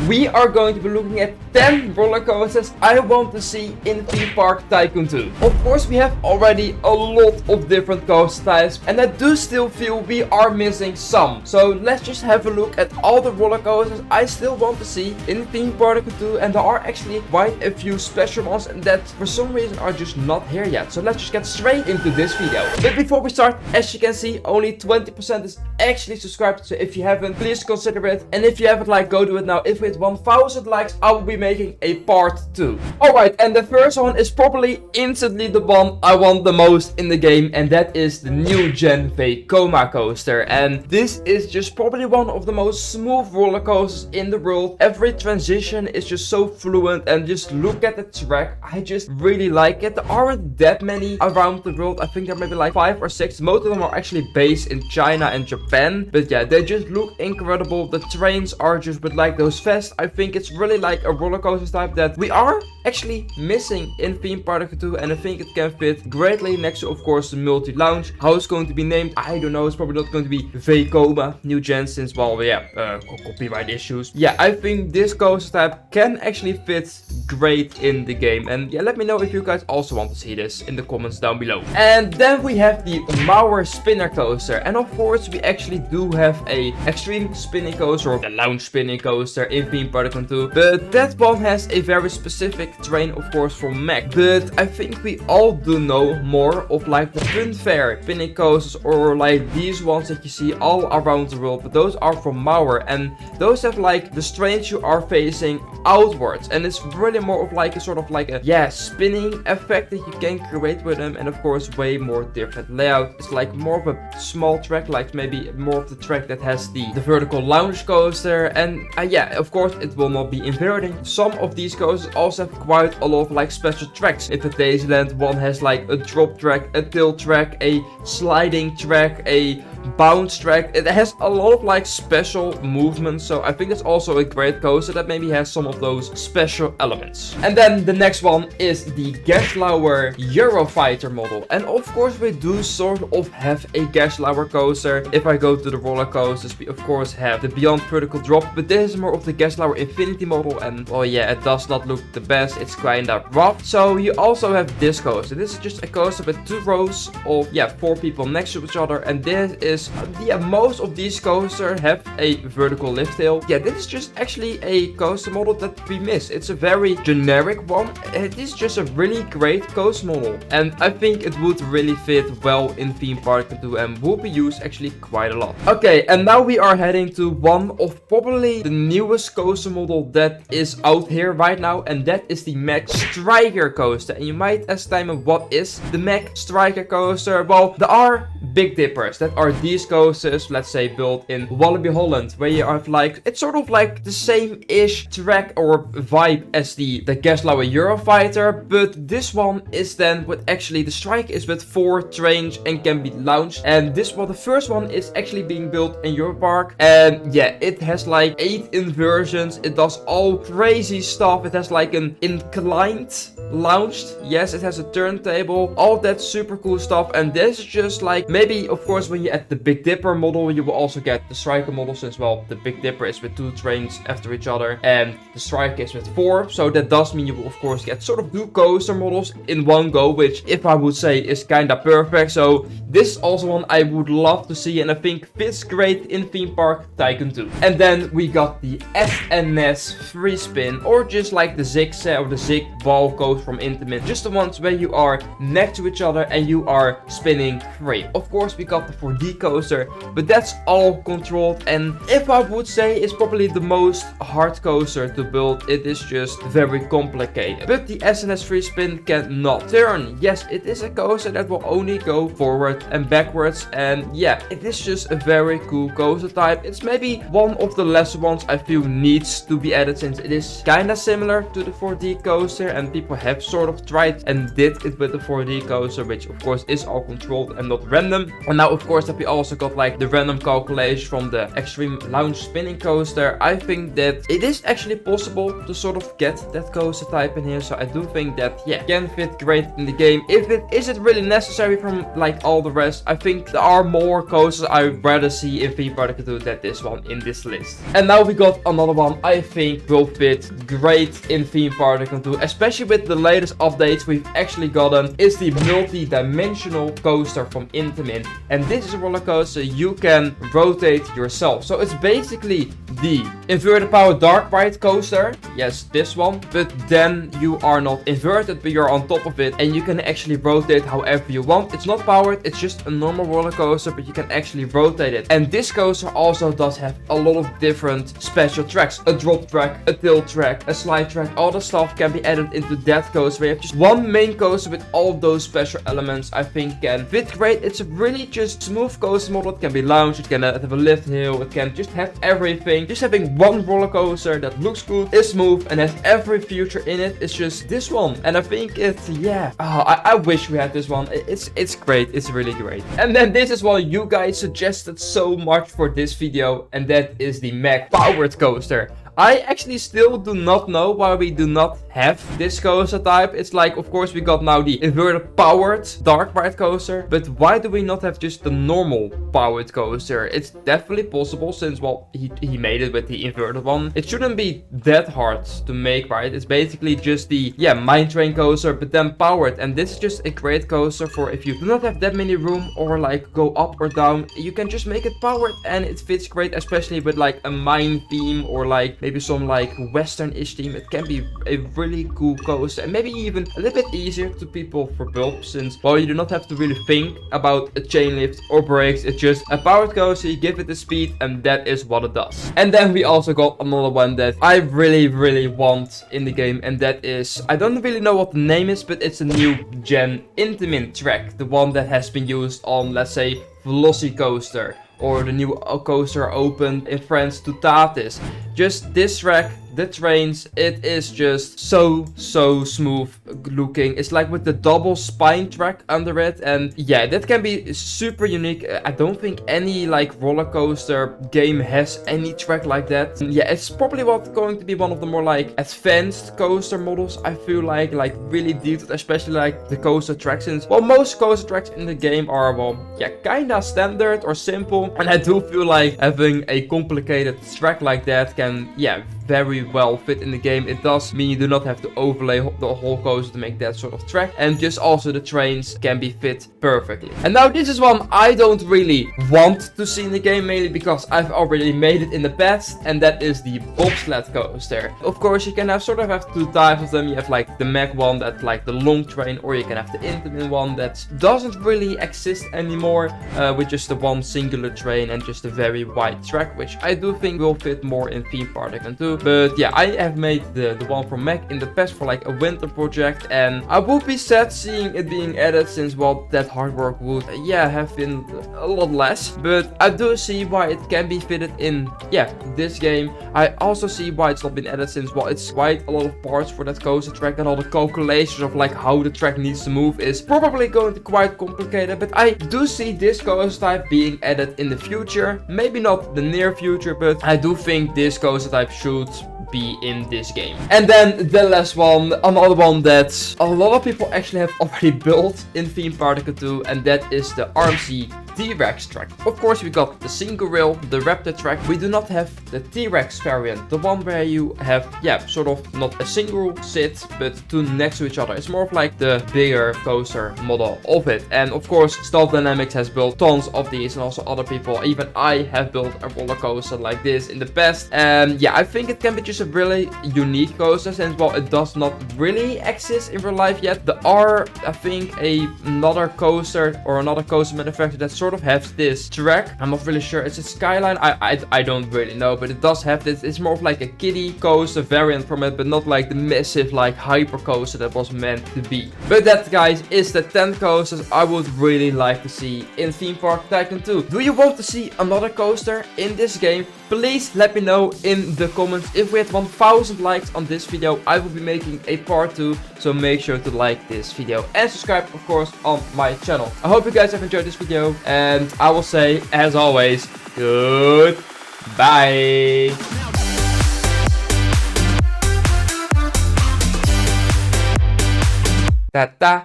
we are going to be looking at 10 roller coasters I want to see in theme park Tycoon 2. Of course, we have already a lot of different coaster types, and I do still feel we are missing some. So let's just have a look at all the roller coasters I still want to see in theme park Tycoon 2, and there are actually quite a few special ones that for some reason are just not here yet. So let's just get straight into this video. But before we start, as you can see, only 20% is actually subscribed. So if you haven't, please consider it. And if you haven't liked, go do it now. If we hit 1000 likes, I will be making a part 2. Alright, and the first one is probably instantly the one I want the most in the game, and that is the new gen Vekoma coaster. And this is just probably one of the most smooth roller coasters in the world. Every transition is just so fluent, and just look at the track, I just really like it. There aren't that many around the world. I think there may be like 5 or 6. Most of them are actually based in China and Japan, but yeah, they just look incredible. The trains are just with like those vests. I think it's really like a roller coaster type that we are actually missing in theme park 2, and I think it can fit greatly next to, of course, the multi lounge. How it's going to be named, I don't know. It's probably not going to be Vekoma new gen, since, well, yeah, copyright issues. Yeah, I think this coaster type can actually fit great in the game, and yeah, let me know if you guys also want to see this in the comments down below. And then we have the Mauer spinner coaster, and of course we actually do have a extreme spinning coaster, or the lounge spinning coaster in theme park 2, but that one has a very specific train, of course, from Mac. But I think we all do know more of like the fun fair spinning coasters, or like these ones that you see all around the world, but those are from Mauer, and those have like the trains you are facing outwards, and it's really more of like a sort of like a, yeah, spinning effect that you can create with them, and of course way more different layout. It's like more of a small track, like maybe more of the track that has the vertical lounge coaster, and yeah, of course it will not be inverting. Some of these coasters also have quite a lot of like special tracks. In the Daisyland one has like a drop track, a tilt track, a sliding track, a bounce track. It has a lot of like special movements, so I think it's also a great coaster that maybe has some of those special elements. And then the next one is the Geslauer Eurofighter model, and of course we do sort of have a Geslauer coaster. If I go to the roller coasters, we of course have the Beyond Vertical Drop, but this is more of the Geslauer Infinity model, and well, yeah, it does not look the best. It's kinda rough. So you also have this coaster. This is just a coaster with 2 rows of, yeah, 4 people next to each other, and this is, yeah, most of these coasters have a vertical lift tail. Yeah, this is just actually a coaster model that we miss. It's a very generic one. It is just a really great coaster model, and I think it would really fit well in theme park 2 and will be used actually quite a lot. Okay, and now we are heading to one of probably the newest coaster model that is out here right now, and that is the Mack Striker coaster. And you might ask Simon, what is the Mack Striker coaster? Well, there are Big Dippers that are these coasters, let's say built in Walibi Holland, where you have like, it's sort of like the same-ish track or vibe as the Geslauer Eurofighter, but this one is then with actually the Strike is with 4 trains and can be launched. And this one, the first one, is actually being built in Europark, and yeah, it has like 8 inversions. It does all crazy stuff. It has like an inclined launched, yes, it has a turntable, all that super cool stuff. And this is just like, maybe of course when you add the Big Dipper model, you will also get the Striker model, since, well, the Big Dipper is with 2 trains after each other and the Striker is with 4, so that does mean you will of course get sort of 2 coaster models in one go, which, if I would say, is kinda perfect. So this is also one I would love to see, and I think fits great in theme park Tycoon 2. And then we got the SNS free spin, or just like the zigzag or the zig ball coaster from Intamin, just the ones where you are next to each other and you are spinning free. Of course we got the 4D coaster, but that's all controlled, and if I would say it's probably the most hard coaster to build. It is just very complicated. But the SNS free spin cannot turn. Yes, it is a coaster that will only go forward and backwards, and yeah, it is just a very cool coaster type. It's maybe one of the lesser ones I feel needs to be added, since it is kinda similar to the 4D coaster, and people have sort of tried and did it with the 4D coaster, which of course is all controlled and not random. And now of course that we we also got like the random calculation from the Extreme Lounge Spinning Coaster. I think that it is actually possible to sort of get that coaster type in here. So I do think that, yeah, can fit great in the game. If it isn't really necessary from like all the rest, I think there are more coasters I'd rather see in Theme Park Tycoon than this one in this list. And now we got another one I think will fit great in Theme Park Tycoon, especially with the latest updates we've actually gotten. Is the Multidimensional Coaster from Intamin. And this is a roller coaster you can rotate yourself. So it's basically the inverted power dark ride coaster. Yes, this one. But then you are not inverted, but you're on top of it. And you can actually rotate however you want. It's not powered. It's just a normal roller coaster, but you can actually rotate it. And this coaster also does have a lot of different special tracks. A drop track, a tilt track, a slide track. All the stuff can be added into that coaster. We have just one main coaster with all of those special elements. I think can fit great. It's a really just smooth coaster model. It can be lounge, it can have a lift hill, it can just have everything. Just having one roller coaster that looks good, is smooth, and has every feature in it is just this one. And I think it's, yeah, I wish we had this one. It's great. It's really great. And then this is what you guys suggested so much for this video, and that is the Mac powered coaster. I actually still do not know why we do not have this coaster type. It's like, of course, we got now the inverted powered dark ride coaster, but why do we not have just the normal powered coaster? It's definitely possible since, well, he made it with the inverted one. It shouldn't be that hard to make, right? It's basically just the, yeah, mine train coaster, but then powered. And this is just a great coaster for if you do not have that many room or like go up or down, you can just make it powered and it fits great, especially with like a mine theme or like maybe some like western-ish theme. It can be a really cool coaster and maybe even a little bit easier to people for build, since, well, you do not have to really think about a chain lift or brakes. It's just a powered coaster, you give it the speed, and that is what it does. And then we also got another one that I really want in the game, and that is, I don't really know what the name is, but it's a new gen Intamin track, the one that has been used on, let's say, Velocicoaster, or the new coaster opened in France to Tatis. Just this track, the trains, it is just so smooth looking. It's like with the double spine track under it, and yeah, that can be super unique. I don't think any like roller coaster game has any track like that. And yeah, it's probably going to be one of the more like advanced coaster models. I feel like really detailed, especially like the coaster tracks, since, well, most coaster tracks in the game are, well, yeah, kinda standard or simple, and I do feel like having a complicated track like that can, yeah, very well fit in the game. It does mean you do not have to overlay the whole coaster to make that sort of track, and just also the trains can be fit perfectly. And now this is one I don't really want to see in the game, mainly because I've already made it in the past, and that is the bobsled coaster. Of course, you can have two types of them. You have like the Mac one that's like the long train, or you can have the Intamin one that doesn't really exist anymore, with just the one singular train and just a very wide track, which I do think will fit more in Theme Park Tycoon 2. But yeah, I have made the one from Mac in the past for like a winter project, and I would be sad seeing it being added, since, well, that hard work would, yeah, have been a lot less. But I do see why it can be fitted in, yeah, this game. I also see why it's not been added, since, well, it's quite a lot of parts for that coaster track, and all the calculations of like how the track needs to move is probably going to be quite complicated. But I do see this coaster type being added in the future, maybe not the near future, but I do think this coaster type should be in this game. And then the last one, another one that a lot of people actually have already built in Theme Park Tycoon 2, and that is the RMC TRex track. Of course, we got the single rail, the Raptor track. We do not have the TRex variant, the one where you have, yeah, sort of not a single sit, but two next to each other. It's more of like the bigger coaster model of it. And of course, Stealth Dynamics has built tons of these, and also other people. Even I have built a roller coaster like this in the past. And yeah, I think it can be just a really unique coaster, since, well, it does not really exist in real life yet. There are, I think, another coaster or another coaster manufacturer that sort of has this track. I'm not really sure. It's a Skyline. I don't really know, but it does have this. It's more of like a kiddie coaster variant from it, but not like the massive like hyper coaster that was meant to be. But that, guys, is the 10 coasters I would really like to see in Theme Park Tycoon 2. Do you want to see another coaster in this game? Please let me know in the comments. If we had 1000 likes on this video, I will be making a part 2. So make sure to like this video and subscribe, of course, on my channel. I hope you guys have enjoyed this video. And I will say, as always, goodbye. Ta-ta.